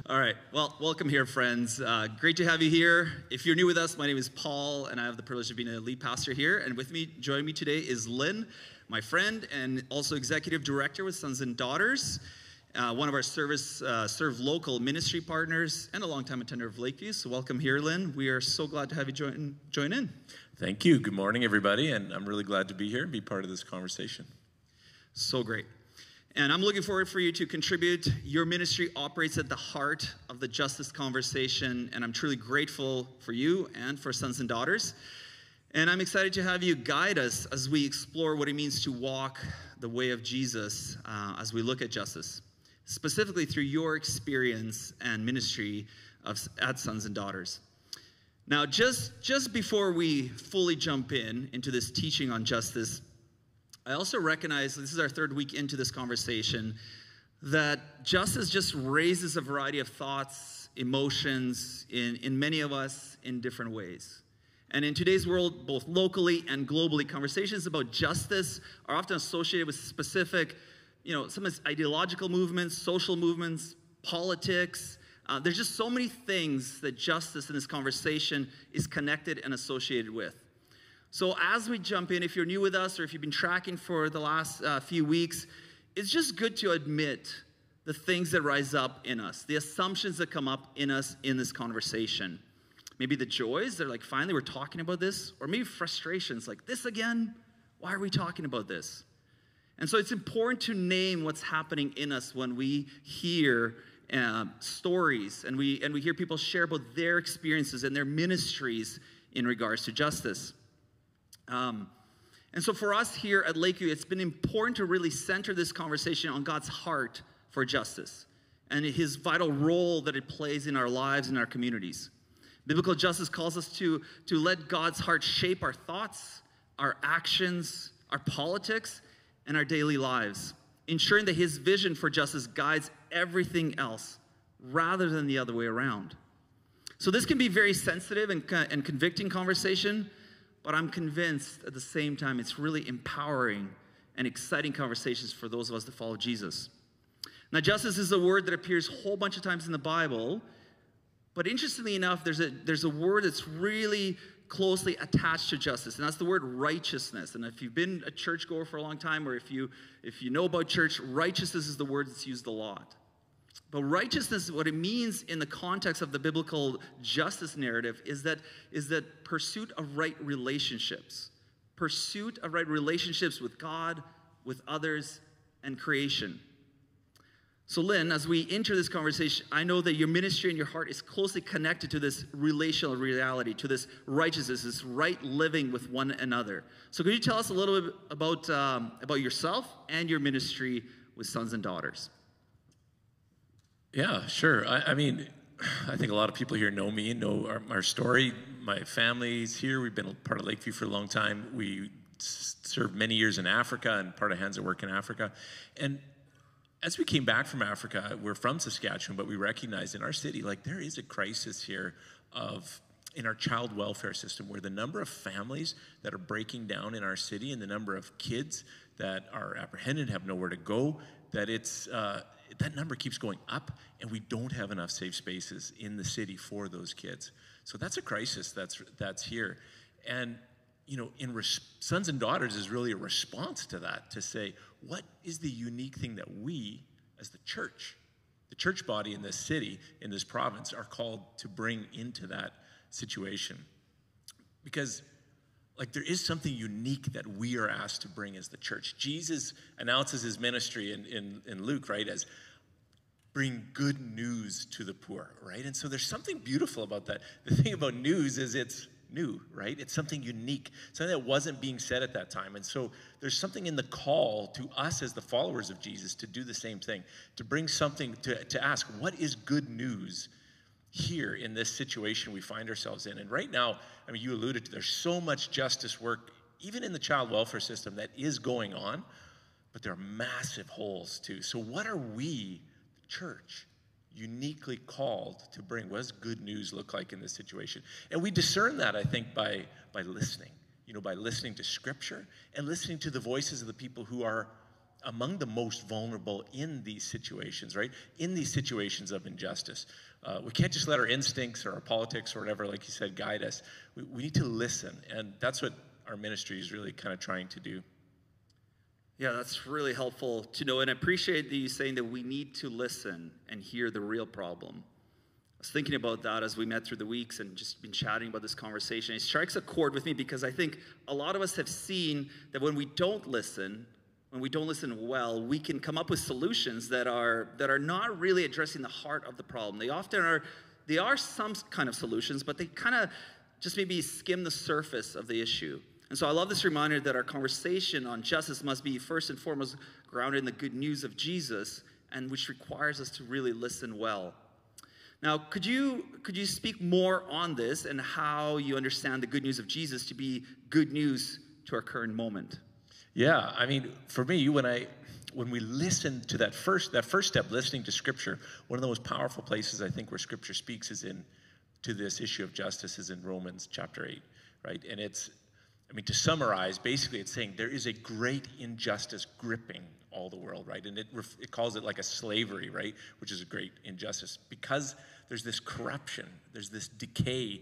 All right. Well, welcome here, friends. Great to have you here. If you're new with us, my name is Paul, and I have the privilege of being a lead pastor here. And with me, joining me today is Lynn, my friend, and also executive director with Sons and Daughters, one of our Serve Local ministry partners, and a longtime attender of Lakeview. So welcome here, Lynn. We are so glad to have you join in. Thank you. Good morning, everybody, and I'm really glad to be here and be part of this conversation. So great. And I'm looking forward for you to contribute. Your ministry operates at the heart of the justice conversation, and I'm truly grateful for you and for Sons and Daughters. And I'm excited to have you guide us as we explore what it means to walk the way of Jesus as we look at justice, specifically through your experience and ministry at Sons and Daughters. Now, just before we fully jump into this teaching on justice, I also recognize, this is our third week into this conversation, that justice just raises a variety of thoughts, emotions in many of us in different ways. And in today's world, both locally and globally, conversations about justice are often associated with specific, some ideological movements, social movements, politics. There's just so many things that justice in this conversation is connected and associated with. So as we jump in, if you're new with us or if you've been tracking for the last few weeks, it's just good to admit the things that rise up in us, the assumptions that come up in us in this conversation. Maybe the joys, they're like, finally we're talking about this, or maybe frustrations, like, this again? Why are we talking about this? And so it's important to name what's happening in us when we hear stories and we hear people share about their experiences and their ministries in regards to justice. And so for us here at Lakeview, it's been important to really center this conversation on God's heart for justice and his vital role that it plays in our lives and our communities. Biblical justice calls us to let God's heart shape our thoughts, our actions, our politics, and our daily lives, ensuring that his vision for justice guides everything else rather than the other way around. So this can be very sensitive and convicting conversation, but I'm convinced at the same time it's really empowering and exciting conversations for those of us that follow Jesus. Now, justice is a word that appears a whole bunch of times in the Bible, but interestingly enough, there's a word that's really closely attached to justice, and that's the word righteousness. And if you've been a churchgoer for a long time, or if you know about church, righteousness is the word that's used a lot. But righteousness, what it means in the context of the biblical justice narrative is that pursuit of right relationships. Pursuit of right relationships with God, with others, and creation. So Lynn, as we enter this conversation, I know that your ministry and your heart is closely connected to this relational reality, to this righteousness, this right living with one another. So could you tell us a little bit about yourself and your ministry with Sons and Daughters? Yeah, sure. I mean, I think a lot of people here know me, know our story. My family's here. We've been part of Lakeview for a long time. We served many years in Africa and part of Hands at Work in Africa. And as we came back from Africa, we're from Saskatchewan, but we recognized in our city, like, there is a crisis here in our child welfare system, where the number of families that are breaking down in our city and the number of kids that are apprehended, have nowhere to go, that number keeps going up, and we don't have enough safe spaces in the city for those kids. So that's a crisis that's here. And, Sons and Daughters is really a response to that, to say, what is the unique thing that we, as the church body in this city, in this province, are called to bring into that situation? Because, there is something unique that we are asked to bring as the church. Jesus announces his ministry in Luke, right, as bring good news to the poor, right? And so there's something beautiful about that. The thing about news is it's new, right? It's something unique, something that wasn't being said at that time. And so there's something in the call to us as the followers of Jesus to do the same thing, to bring something, to ask, what is good news here in this situation we find ourselves in? And right now, I mean, you alluded to, there's so much justice work, even in the child welfare system, that is going on, but there are massive holes too. So what are we, the church, uniquely called to bring? What does good news look like in this situation? And we discern that, I think, by listening, by listening to Scripture and listening to the voices of the people who are among the most vulnerable in these situations, right? In these situations of injustice. We can't just let our instincts or our politics or whatever, like you said, guide us. We need to listen, and that's what our ministry is really kind of trying to do. Yeah, that's really helpful to know, and I appreciate you saying that we need to listen and hear the real problem. I was thinking about that as we met through the weeks and just been chatting about this conversation. It strikes a chord with me because I think a lot of us have seen that when we don't listen well, we can come up with solutions that are not really addressing the heart of the problem. They are some kind of solutions, but they kind of just maybe skim the surface of the issue. And so I love this reminder that our conversation on justice must be first and foremost grounded in the good news of Jesus, and which requires us to really listen well. Now, could you speak more on this and how you understand the good news of Jesus to be good news to our current moment? Yeah, I mean, for me, when we listen to that first step, listening to Scripture, one of the most powerful places I think where Scripture speaks to this issue of justice is in Romans chapter 8, right? And to summarize, basically it's saying there is a great injustice gripping all the world, right? And it calls it like a slavery, right? Which is a great injustice because there's this corruption, there's this decay,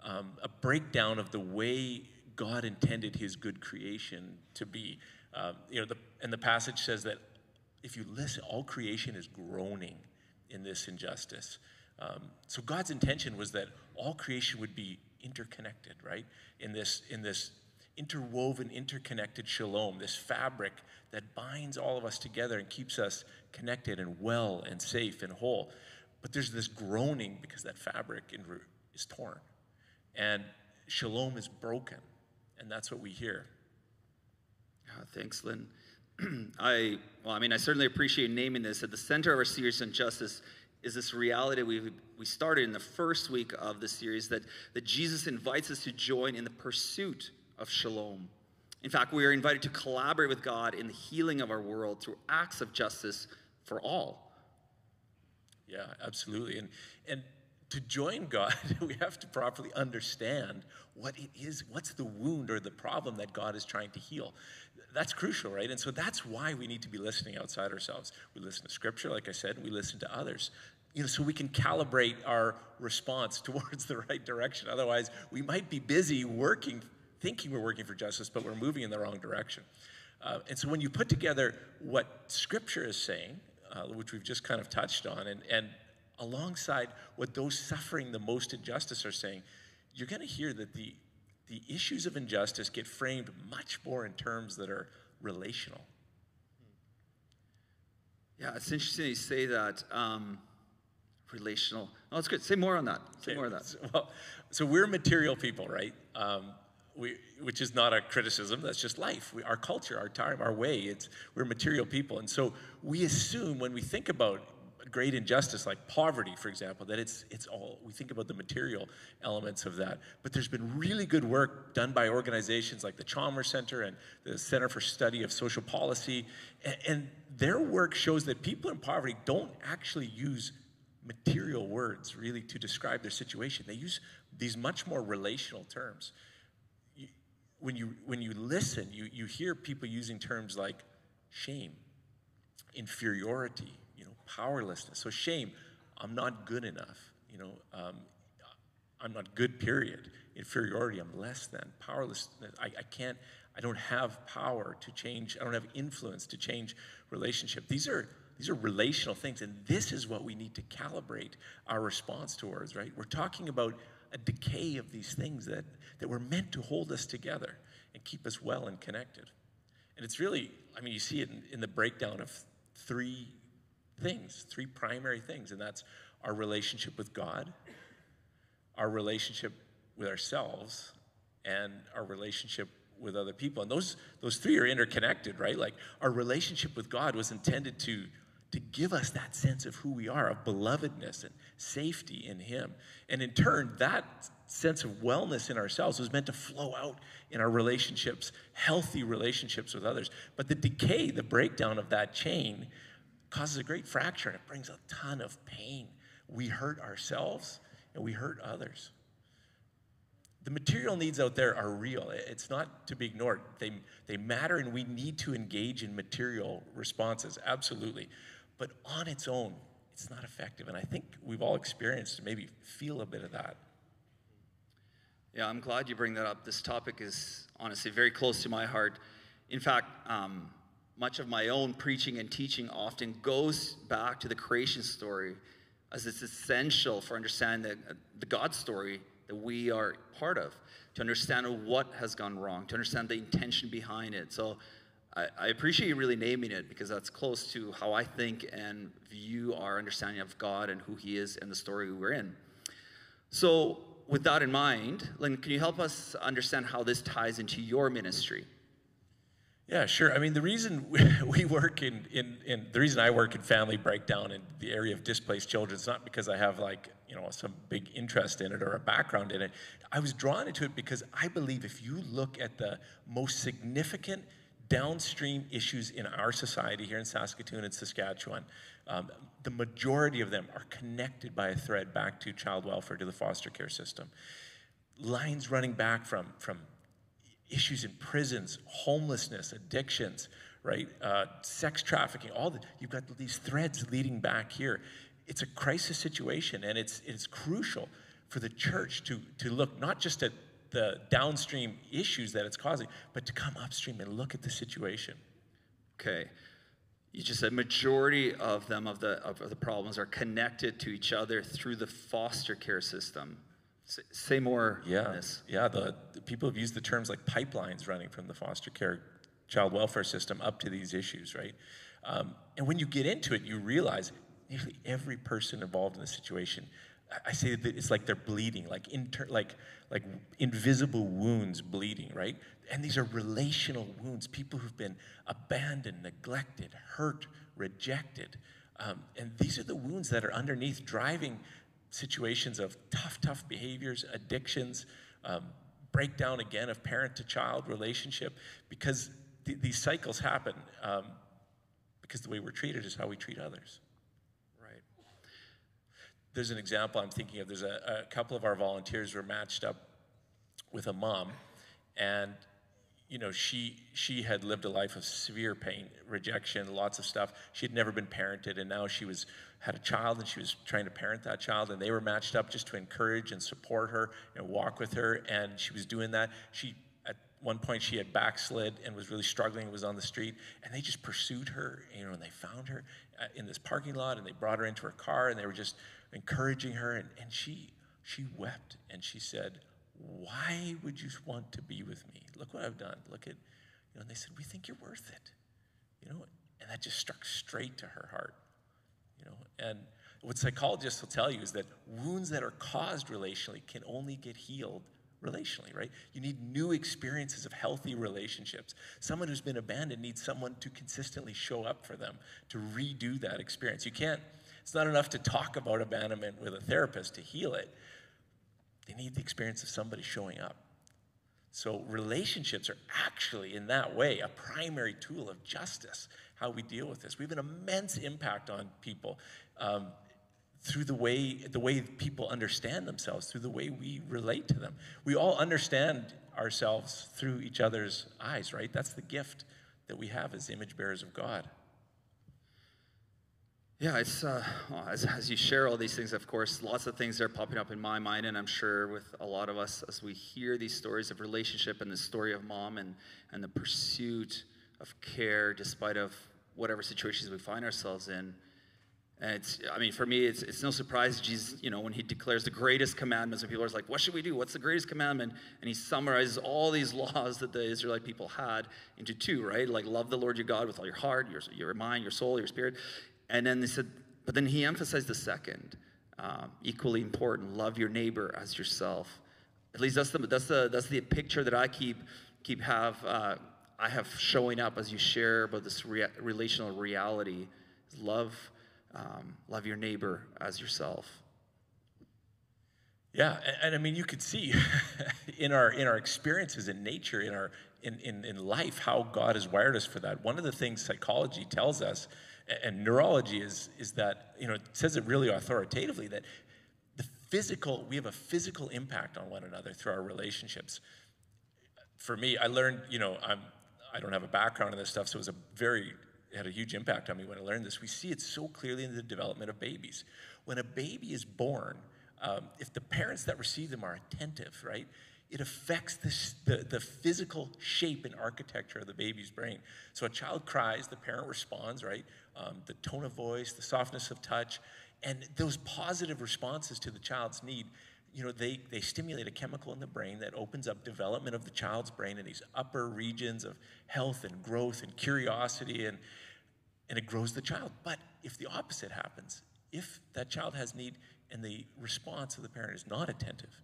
a breakdown of the way God intended his good creation to be. And the passage says that if you listen, all creation is groaning in this injustice. So God's intention was that all creation would be interconnected, right? In this interwoven, interconnected shalom, this fabric that binds all of us together and keeps us connected and well and safe and whole. But there's this groaning because that fabric is torn. And shalom is broken. And that's what we hear. Thanks, Lynn. I certainly appreciate naming this. At the center of our series on justice is this reality we started in the first week of the series that Jesus invites us to join in the pursuit of shalom. In fact, we are invited to collaborate with God in the healing of our world through acts of justice for all. Yeah, absolutely. And to join God, we have to properly understand what it is, what's the wound or the problem that God is trying to heal. That's crucial, right? And so that's why we need to be listening outside ourselves. We listen to Scripture, like I said, and we listen to others, so we can calibrate our response towards the right direction. Otherwise, we might be busy working, thinking we're working for justice, but we're moving in the wrong direction. And so when you put together what Scripture is saying, which we've just kind of touched on, and alongside what those suffering the most injustice are saying, you're going to hear that the issues of injustice get framed much more in terms that are relational. Yeah, it's interesting you say that. Relational. Oh, that's good. Say more on that. Say more on that. So we're material people, right? Which is not a criticism. That's just life. Our culture, our time, our way. We're material people, and so we assume when we think about great injustice like poverty, for example, that it's all, we think about the material elements of that. But there's been really good work done by organizations like the Chalmers Center and the Center for Study of Social Policy, and their work shows that people in poverty don't actually use material words really to describe their situation. They use these much more relational terms. When you listen, you hear people using terms like shame, inferiority, powerlessness. So shame, I'm not good enough. I'm not good, period. Inferiority, I'm less than. Powerlessness, I don't have power to change. I don't have influence to change relationship. These are relational things, and this is what we need to calibrate our response towards, right? We're talking about a decay of these things that were meant to hold us together and keep us well and connected. And it's really, you see it in the breakdown of three primary things, and that's our relationship with God, our relationship with ourselves, and our relationship with other people. And those three are interconnected, right? Like our relationship with God was intended to give us that sense of who we are, of belovedness and safety in Him. And in turn, that sense of wellness in ourselves was meant to flow out in our relationships, healthy relationships with others. But the decay, the breakdown of that chain causes a great fracture, and it brings a ton of pain. We hurt ourselves, and we hurt others. the material needs out there are real. It's not to be ignored. They matter, and we need to engage in material responses, absolutely. But on its own, it's not effective. And I think we've all experienced, maybe feel a bit of that. Yeah, I'm glad you bring that up. This topic is honestly very close to my heart. In fact, much of my own preaching and teaching often goes back to the creation story, as it's essential for understanding the God story that we are part of, to understand what has gone wrong, to understand the intention behind it. So I appreciate you really naming it, because that's close to how I think and view our understanding of God and who he is and the story we're in. So with that in mind, Lynn, can you help us understand how this ties into your ministry? Yeah, sure. I mean, the reason we work the reason I work in family breakdown in the area of displaced children is not because I have some big interest in it or a background in it. I was drawn into it because I believe if you look at the most significant downstream issues in our society here in Saskatoon and Saskatchewan, the majority of them are connected by a thread back to child welfare, to the foster care system. Lines running back from issues in prisons, homelessness, addictions, right? Sex trafficking, you've got these threads leading back here. It's a crisis situation, and it's crucial for the church to look not just at the downstream issues that it's causing, but to come upstream and look at the situation. Okay. You just said majority of the problems are connected to each other through the foster care system. Say more on this. Yeah, the people have used the terms like pipelines running from the foster care child welfare system up to these issues, right? And when you get into it, you realize nearly every person involved in the situation, I say that it's like they're bleeding, like invisible wounds bleeding, right? And these are relational wounds, people who've been abandoned, neglected, hurt, rejected. And these are the wounds that are underneath driving situations of tough behaviors, addictions, breakdown again of parent to child relationship, because these cycles happen because the way we're treated is how we treat others. Right. There's an example I'm thinking of. There's a couple of our volunteers were matched up with a mom, and she had lived a life of severe pain, rejection, lots of stuff. She had never been parented, and now she had a child, and she was trying to parent that child, and they were matched up just to encourage and support her and walk with her, and she was doing that. At one point, she had backslid and was really struggling, was on the street, and they just pursued her, and they found her in this parking lot, and they brought her into her car, and they were just encouraging her, and she wept, and she said, "Why would you want to be with me? Look what I've done. Look at," and they said, "We think you're worth it," and that just struck straight to her heart, and what psychologists will tell you is that wounds that are caused relationally can only get healed relationally, right? You need new experiences of healthy relationships. Someone who's been abandoned needs someone to consistently show up for them, to redo that experience. It's not enough to talk about abandonment with a therapist to heal it. They need the experience of somebody showing up. So relationships are actually, in that way, a primary tool of justice, how we deal with this. We have an immense impact on people through the way people understand themselves, through the way we relate to them. We all understand ourselves through each other's eyes, right? That's the gift that we have as image bearers of God. Yeah, it's as you share all these things, of course, lots of things are popping up in my mind, and I'm sure with a lot of us as we hear these stories of relationship and the story of mom and the pursuit of care despite of whatever situations we find ourselves in. And for me, it's no surprise Jesus, when he declares the greatest commandments, and people are like, what should we do? What's the greatest commandment? And he summarizes all these laws that the Israelite people had into two, right? Like love the Lord your God with all your heart, your mind, your soul, your spirit. And then they said, but then he emphasized the second, equally important: love your neighbor as yourself. At least that's the picture that I I have showing up as you share about this relational reality. Love your neighbor as yourself. Yeah, and you could see in our experiences in nature, in life, how God has wired us for that. One of the things psychology tells us, and neurology is that, it says it really authoritatively, that the we have a physical impact on one another through our relationships. For me, I learned, I don't have a background in this stuff, so it had a huge impact on me when I learned this. We see it so clearly in the development of babies. When a baby is born, if the parents that receive them are attentive, right, it affects the physical shape and architecture of the baby's brain. So a child cries, the parent responds, right? The tone of voice, the softness of touch, and those positive responses to the child's need, they stimulate a chemical in the brain that opens up development of the child's brain in these upper regions of health and growth and curiosity, and it grows the child. But if the opposite happens, if that child has need and the response of the parent is not attentive,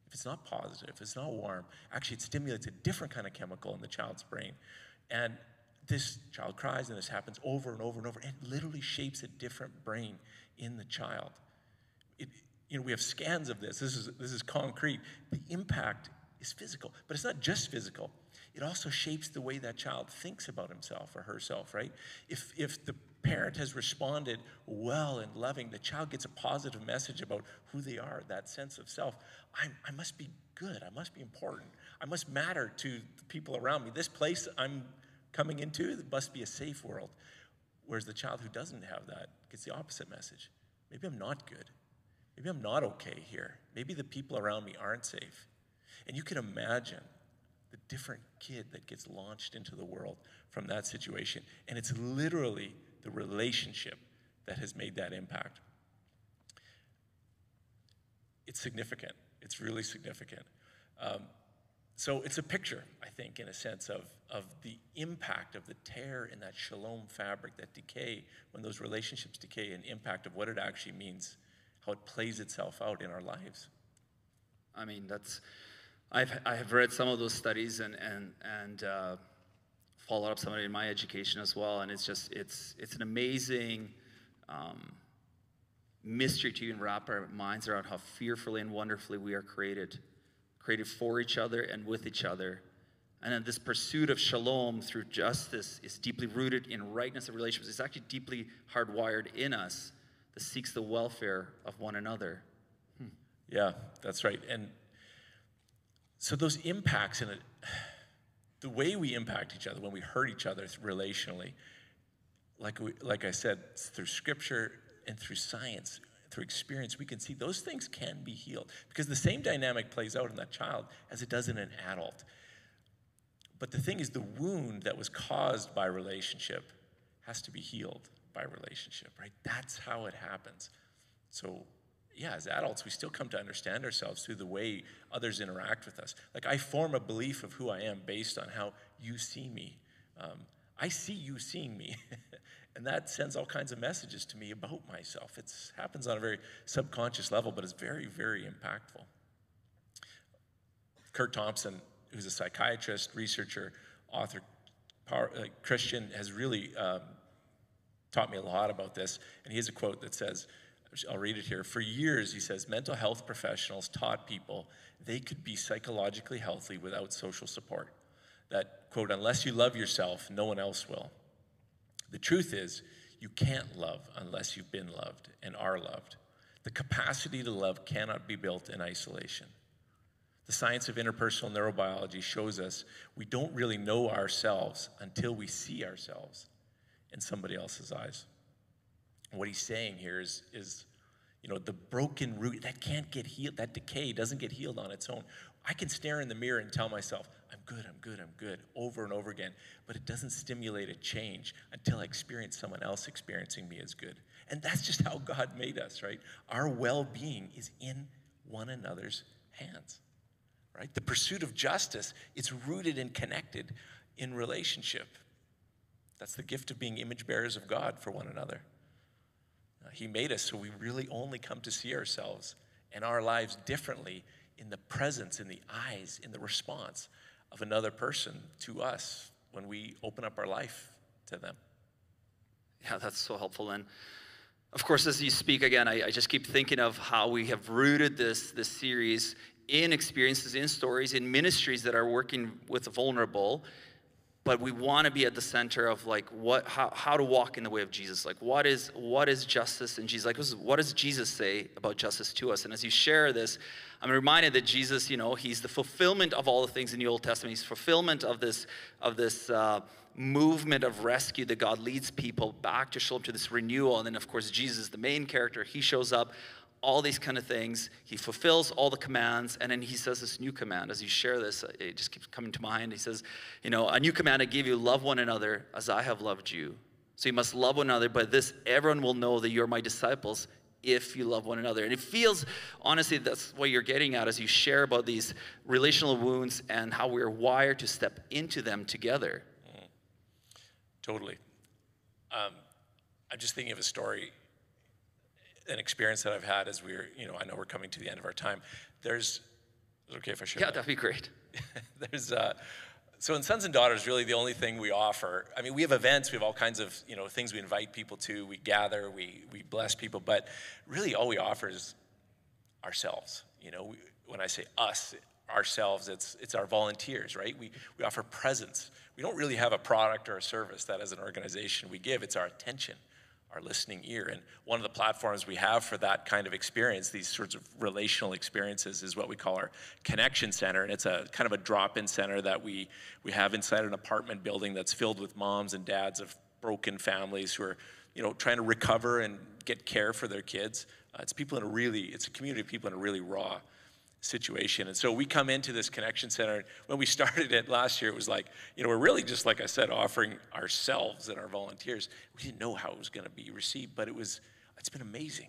if it's not positive, if it's not warm, actually it stimulates a different kind of chemical in the child's brain. And this child cries, and this happens over and over and over, and it literally shapes a different brain in the child. We have scans of this. This is concrete. The impact is physical, but it's not just physical. It also shapes the way that child thinks about himself or herself, right? If the parent has responded well and loving, the child gets a positive message about who they are, that sense of self. I must be good. I must be important. I must matter to the people around me. This place I'm coming into, it must be a safe world. Whereas the child who doesn't have that gets the opposite message. Maybe I'm not good. Maybe I'm not okay here. Maybe the people around me aren't safe. And you can imagine the different kid that gets launched into the world from that situation. And it's literally the relationship that has made that impact. It's significant. It's really significant. So it's a picture, I think, in a sense, of the impact of the tear in that shalom fabric, that decay, when those relationships decay, and impact of what it actually means, how it plays itself out in our lives. I mean, I have read some of those studies and followed up some of it in my education as well, and it's an amazing mystery to even wrap our minds around how fearfully and wonderfully we are created for each other and with each other. And then this pursuit of shalom through justice is deeply rooted in rightness of relationships. It's actually deeply hardwired in us that seeks the welfare of one another. Yeah, that's right. And so those impacts in it, the way we impact each other when we hurt each other relationally, like I said, through scripture and through science, through experience, we can see those things can be healed, because the same dynamic plays out in that child as it does in an adult. But the thing is, the wound that was caused by relationship has to be healed by relationship, right? That's how it happens. So yeah, as adults, we still come to understand ourselves through the way others interact with us. Like, I form a belief of who I am based on how you see me. I see you seeing me. And that sends all kinds of messages to me about myself. It happens on a very subconscious level, but it's very, very impactful. Kurt Thompson, who's a psychiatrist, researcher, author, Christian, has really taught me a lot about this. And he has a quote that says, I'll read it here. For years, he says, mental health professionals taught people they could be psychologically healthy without social support. That, quote, unless you love yourself, no one else will. The truth is, you can't love unless you've been loved and are loved. The capacity to love cannot be built in isolation. The science of interpersonal neurobiology shows us we don't really know ourselves until we see ourselves in somebody else's eyes. What he's saying here is the broken root, that can't get healed, that decay doesn't get healed on its own. I can stare in the mirror and tell myself, I'm good, I'm good, I'm good, over and over again, but it doesn't stimulate a change until I experience someone else experiencing me as good. And that's just how God made us, right? Our well-being is in one another's hands, right? The pursuit of justice, it's rooted and connected in relationship. That's the gift of being image bearers of God for one another. He made us so we really only come to see ourselves and our lives differently in the presence, in the eyes, in the response of another person to us when we open up our life to them. Yeah, that's so helpful. And of course, as you speak again, I just keep thinking of how we have rooted this series in experiences, in stories, in ministries that are working with the vulnerable. but we want to be at the center of like how to walk in the way of Jesus. Like what is justice in Jesus? Like what does Jesus say about justice to us? And as you share this, I'm reminded that Jesus, he's the fulfillment of all the things in the Old Testament. He's fulfillment of this movement of rescue that God leads people back to show up to this renewal. And then of course Jesus is the main character. He shows up. All these kind of things. He fulfills all the commands, and then he says this new command. As you share this, it just keeps coming to mind. He says, a new command I give you, love one another as I have loved you. So you must love one another. By this, everyone will know that you're my disciples if you love one another. And it feels, honestly, that's what you're getting at as you share about these relational wounds and how we're wired to step into them together. Totally. I'm just thinking of a story, an experience that I've had as I know we're coming to the end of our time. Is it okay if I share? Yeah, that'd be great. So in Sons and Daughters, really the only thing we offer, we have events, we have all kinds of, things we invite people to, we gather, we bless people, but really all we offer is ourselves. When I say us, ourselves, it's our volunteers, right? We offer presence. We don't really have a product or a service that as an organization we give, it's our attention, our listening ear. And one of the platforms we have for that kind of experience, these sorts of relational experiences, is what we call our connection center. And it's a kind of a drop-in center that we have inside an apartment building that's filled with moms and dads of broken families who are, trying to recover and get care for their kids. It's a community of people in a really raw situation. And so we come into this connection center. When we started it last year, it was like, we're really just, like I said, offering ourselves and our volunteers. We didn't know how it was going to be received, but it's been amazing.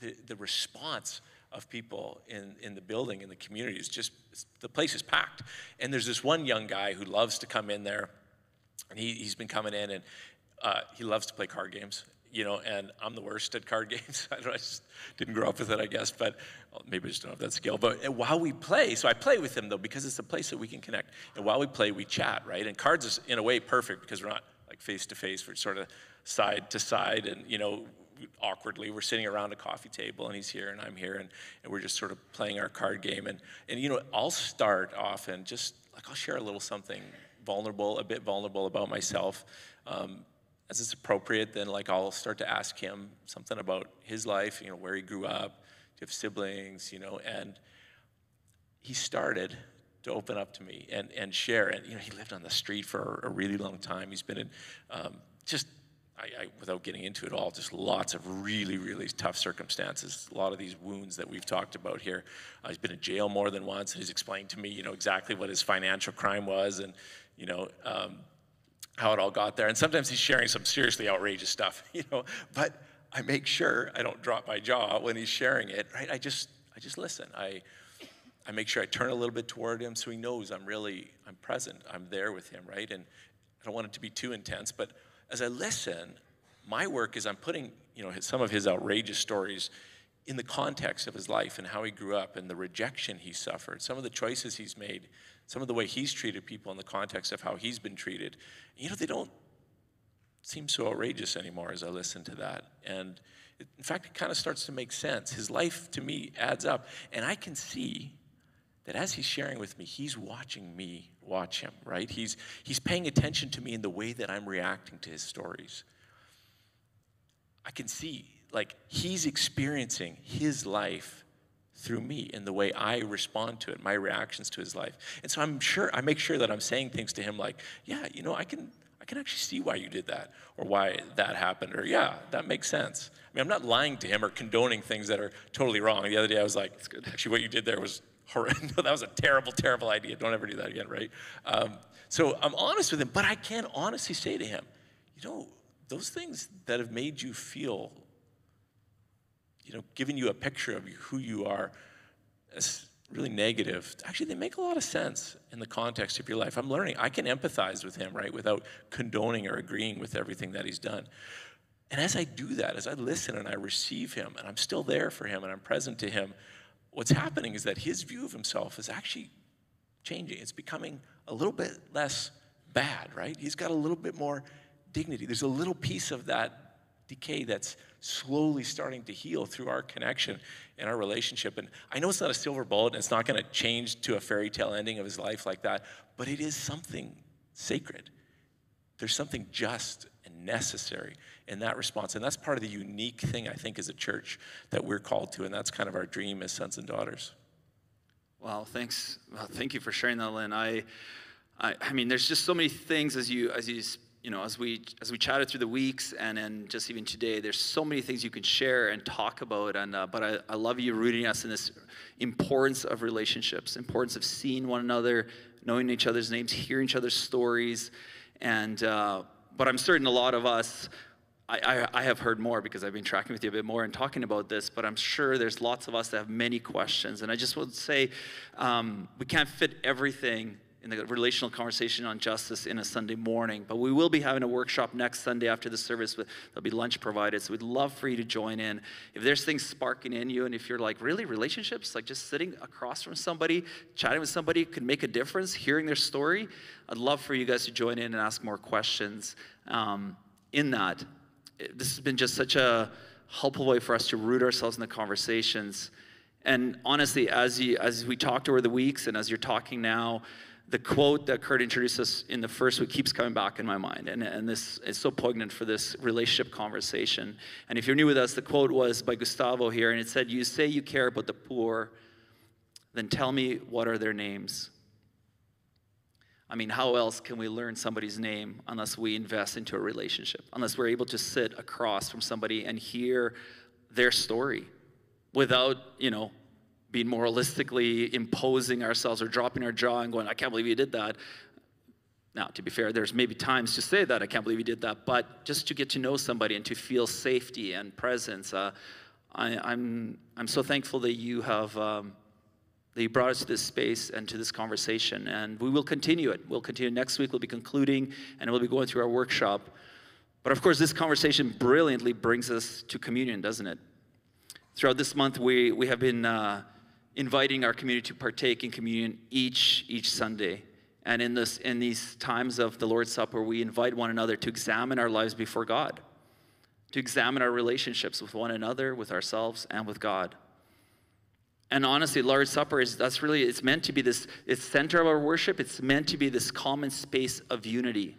The response of people in the building, in the community, the place is packed. And there's this one young guy who loves to come in there, and he's been coming in, and he loves to play card games. And I'm the worst at card games. I just didn't grow up with it, I guess, but maybe I just don't have that skill. But while we play, so I play with him, though, because it's a place that we can connect. And while we play, we chat, right? And cards is, in a way, perfect because we're not, like, face-to-face. We're sort of side to side, and, awkwardly, we're sitting around a coffee table, and he's here, and I'm here, and we're just sort of playing our card game. And I'll start often just, I'll share a little something a bit vulnerable about myself. As it's appropriate, then I'll start to ask him something about his life, where he grew up, do you have siblings, and he started to open up to me and share. And, he lived on the street for a really long time. He's been in without getting into it all, just lots of really, really tough circumstances, a lot of these wounds that we've talked about here. He's been in jail more than once, and he's explained to me, exactly what his financial crime was, and, how it all got there. And sometimes he's sharing some seriously outrageous stuff, but I make sure I don't drop my jaw when he's sharing it, right? I just listen. I make sure I turn a little bit toward him so he knows I'm present. I'm there with him, right? And I don't want it to be too intense, but as I listen, my work is I'm putting, some of his outrageous stories in the context of his life and how he grew up and the rejection he suffered, some of the choices he's made, some of the way he's treated people in the context of how he's been treated. They don't seem so outrageous anymore as I listen to that. And in fact, it kind of starts to make sense. His life, to me, adds up. And I can see that as he's sharing with me, he's watching me watch him, right? He's paying attention to me in the way that I'm reacting to his stories. I can see, he's experiencing his life through me in the way I respond to it, my reactions to his life. And so I make sure that I'm saying things to him like, yeah, I can actually see why you did that, or why that happened, or yeah, that makes sense. I'm not lying to him or condoning things that are totally wrong. The other day I was like, that's good. Actually, what you did there was horrendous. That was a terrible, terrible idea. Don't ever do that again, right? So I'm honest with him, but I can honestly say to him, those things that have made you feel, giving you a picture of who you are as really negative, actually they make a lot of sense in the context of your life. I'm learning. I can empathize with him, right, without condoning or agreeing with everything that he's done. And as I do that, as I listen and I receive him, and I'm still there for him and I'm present to him, what's happening is that his view of himself is actually changing. It's becoming a little bit less bad, right? He's got a little bit more dignity. There's a little piece of that decay that's slowly starting to heal through our connection and our relationship. And I know it's not a silver bullet, and it's not going to change to a fairy tale ending of his life like that, but it is something sacred. there's something just and necessary in that response. And that's part of the unique thing, I think, as a church that we're called to. And that's kind of our dream as sons and daughters. Wow, thanks. Well, thank you for sharing that, Lynn. I mean, there's just so many things as we chatted through the weeks, and then just even today, there's so many things you can share and talk about. And but I love you rooting us in this importance of relationships, importance of seeing one another, knowing each other's names, hearing each other's stories, and but I'm certain a lot of us. I have heard more because I've been tracking with you a bit more and talking about this, but I'm sure there's lots of us that have many questions. And I just would say we can't fit everything in the relational conversation on justice in a Sunday morning, but we will be having a workshop next Sunday after the service. There'll be lunch provided, so we'd love for you to join in. If there's things sparking in you, and if you're like, really, relationships, like just sitting across from somebody, chatting with somebody could make a difference, hearing their story, I'd love for you guys to join in and ask more questions in that. This has been just such a helpful way for us to root ourselves in the conversations. And honestly, as we talked over the weeks and as you're talking now, the quote that Kurt introduced us in the first week keeps coming back in my mind. And this is so poignant for this relationship conversation. And if you're new with us, the quote was by Gustavo here, and it said, "You say you care about the poor, then tell me what are their names." I mean, how else can we learn somebody's name unless we invest into a relationship, unless we're able to sit across from somebody and hear their story without, being moralistically imposing ourselves or dropping our jaw and going, "I can't believe you did that." Now, to be fair, there's maybe times to say that, "I can't believe you did that," but just to get to know somebody and to feel safety and presence. I'm so thankful that you have that you brought us to this space and to this conversation, and we will continue it. We'll continue next week. We'll be concluding, and we'll be going through our workshop. But of course, this conversation brilliantly brings us to communion, doesn't it? Throughout this month, we have been inviting our community to partake in communion each Sunday. And in these times of the Lord's Supper, we invite one another to examine our lives before God, to examine our relationships with one another, with ourselves, and with God. And honestly, Lord's Supper it's meant to be it's center of our worship. It's meant to be this common space of unity.